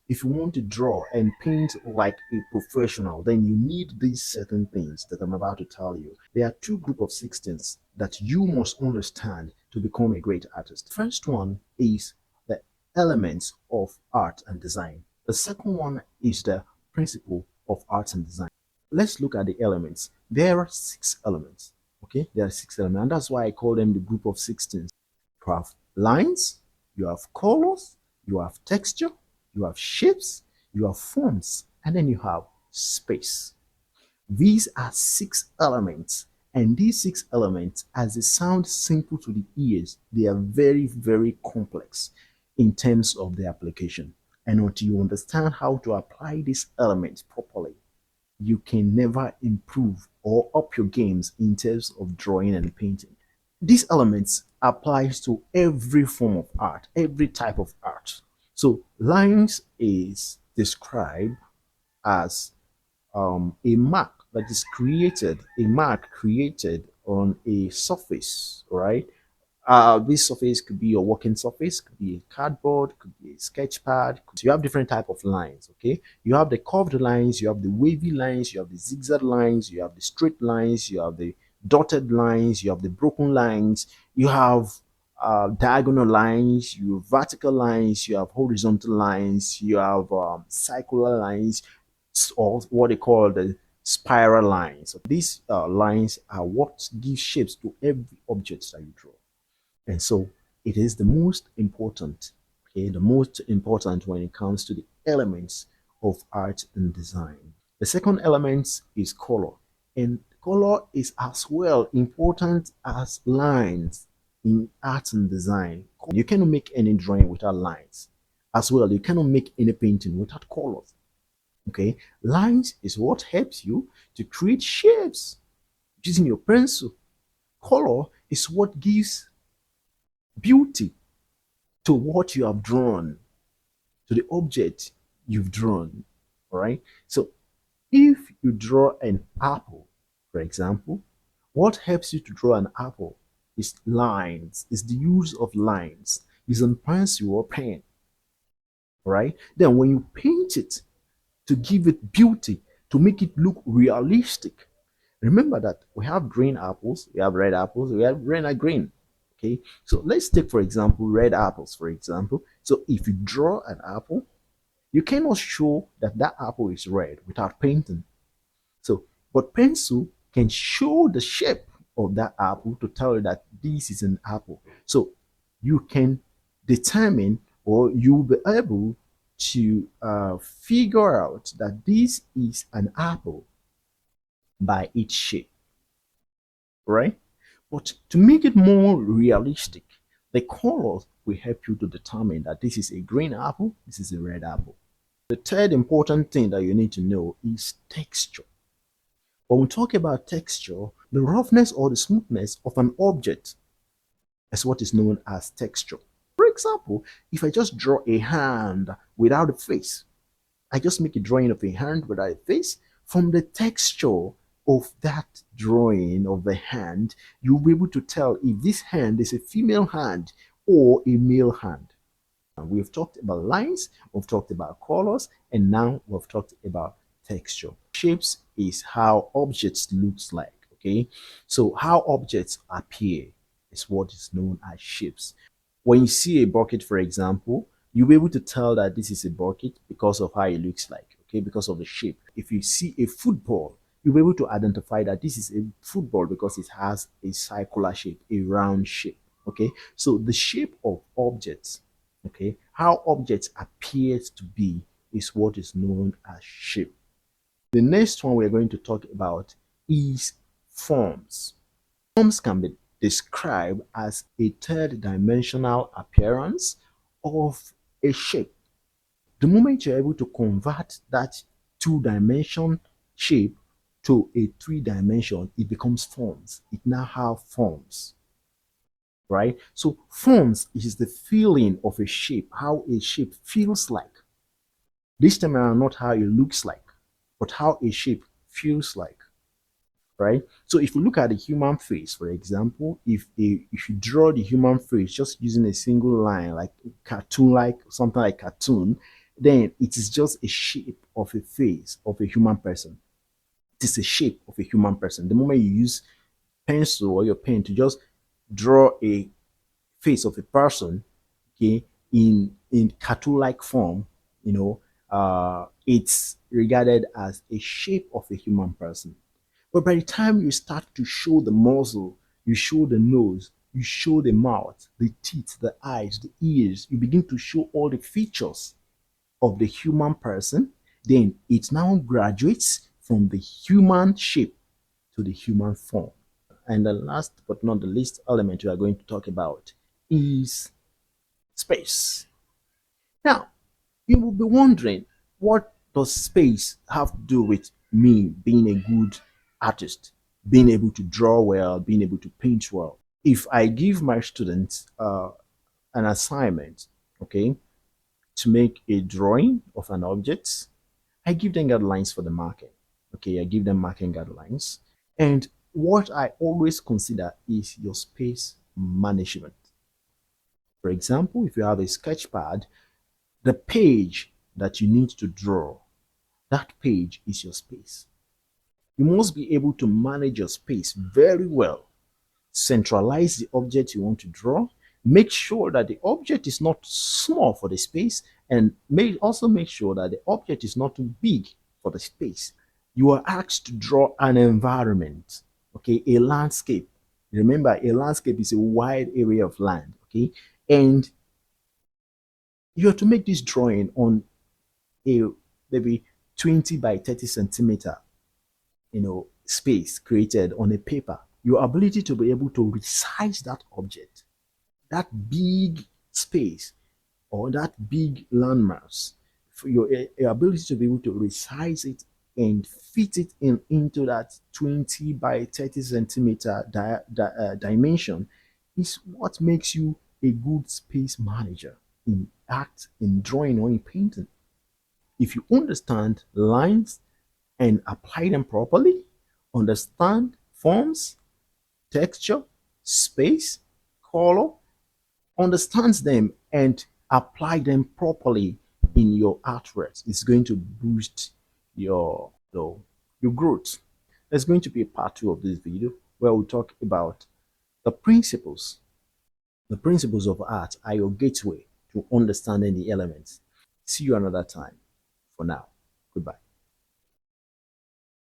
If you want to draw and paint like a professional, then you need these certain things that I'm about to tell you. There are two group of 16s that you must understand to become a great artist. First one is the elements of art and design. The second one is the principle of art and design. Let's look at the elements. There are six elements. Okay, there are six elements, and that's why I call them the group of 16s. You have lines, you have colors, you have texture, you have shapes, you have forms, and then you have space. These are six elements, and these six elements, as they sound simple to the ears, they are very, very complex in terms of the application. And until you understand how to apply these elements properly, you can never improve or up your games in terms of drawing and painting. These elements applies to every form of art, every type of art. So lines is described as a mark that is created, a mark created on a surface, right? This surface could be your working surface, could be a cardboard, could be a sketch pad. So you have different type of lines, okay? You have the curved lines, you have the wavy lines, you have the zigzag lines, you have the straight lines, you have the dotted lines, you have the broken lines, you have diagonal lines, you have vertical lines, you have horizontal lines, you have circular lines, or what they call the spiral lines. So these lines are what give shapes to every object that you draw. And so it is the most important, okay, the most important when it comes to the elements of art and design. The second element is color. And color is as well important as lines in art and design. You cannot make any drawing without lines. As well, you cannot make any painting without colors. Okay, lines is what helps you to create shapes using your pencil. Color is what gives beauty to what you have drawn, to the object you've drawn. All right. So if you draw an apple, for example, what helps you to draw an apple is lines, is the use of lines, is on pencil or pen. Right. Then when you paint it to give it beauty, to make it look realistic, remember that we have green apples, we have red apples, we have red and green. Okay, so let's take for example red apples. For example, so if you draw an apple, you cannot show that that apple is red without painting. So, but pencil can show the shape of that apple to tell you that this is an apple. So you can determine, or you'll be able to figure out that this is an apple by its shape, right? But to make it more realistic, the colors will help you to determine that this is a green apple, this is a red apple. The third important thing that you need to know is texture. When we talk about texture, the roughness or the smoothness of an object is what is known as texture. For example, if I just draw a hand without a face, I just make a drawing of a hand without a face, from the texture of that drawing of the hand, you'll be able to tell if this hand is a female hand or a male hand. We've talked about lines, we've talked about colors, and now we've talked about texture. Shapes is how objects looks like, okay? So how objects appear is what is known as shapes. When you see a bucket, for example, you'll be able to tell that this is a bucket because of how it looks like, okay, because of the shape. If you see a football, you'll be able to identify that this is a football because it has a circular shape, a round shape, okay? So the shape of objects, okay, how objects appear to be is what is known as shape. The next one we're going to talk about is forms. Forms can be described as a third dimensional appearance of a shape. The moment you're able to convert that two-dimension shape to a three-dimension, it becomes forms. It now have forms, right? So forms is the feeling of a shape, how a shape feels like. This time around, not how it looks like, but how a shape feels like, right? So if you look at the human face, for example, if you draw the human face just using a single line, like cartoon, like something like cartoon, then it is just a shape of a face of a human person. It is a shape of a human person. The moment you use pencil or your pen to just draw a face of a person, okay, in cartoon-like form, it's regarded as a shape of a human person. But by the time you start to show the muzzle, you show the nose, you show the mouth, the teeth, the eyes, the ears, you begin to show all the features of the human person, then it now graduates from the human shape to the human form. And the last but not the least element we are going to talk about is space. Now, you will be wondering, what does space have to do with me being a good artist, being able to draw well, being able to paint well? If I give my students an assignment, okay, to make a drawing of an object, I give them guidelines for the marking. Okay, I give them marking guidelines. And what I always consider is your space management. For example, if you have a sketch pad, the page that you need to draw, that page is your space. You must be able to manage your space very well. Centralize the object you want to draw. Make sure that the object is not small for the space, and also make sure that the object is not too big for the space. You are asked to draw an environment, okay, a landscape. Remember, a landscape is a wide area of land, okay, and you have to make this drawing on a maybe 20 by 30 centimeter, space created on a paper. Your ability to be able to resize that object, that big space, or that big landmass, for your ability to be able to resize it and fit it into that 20 by 30 centimeter dimension is what makes you a good space manager in drawing or in painting. If you understand lines and apply them properly, understand forms, texture, space, color, understands them and apply them properly in your artworks, it's going to boost your growth. There's going to be a part two of this video where we'll talk about the principles. The principles of art are your gateway to understanding the elements. See you another time. For now, goodbye.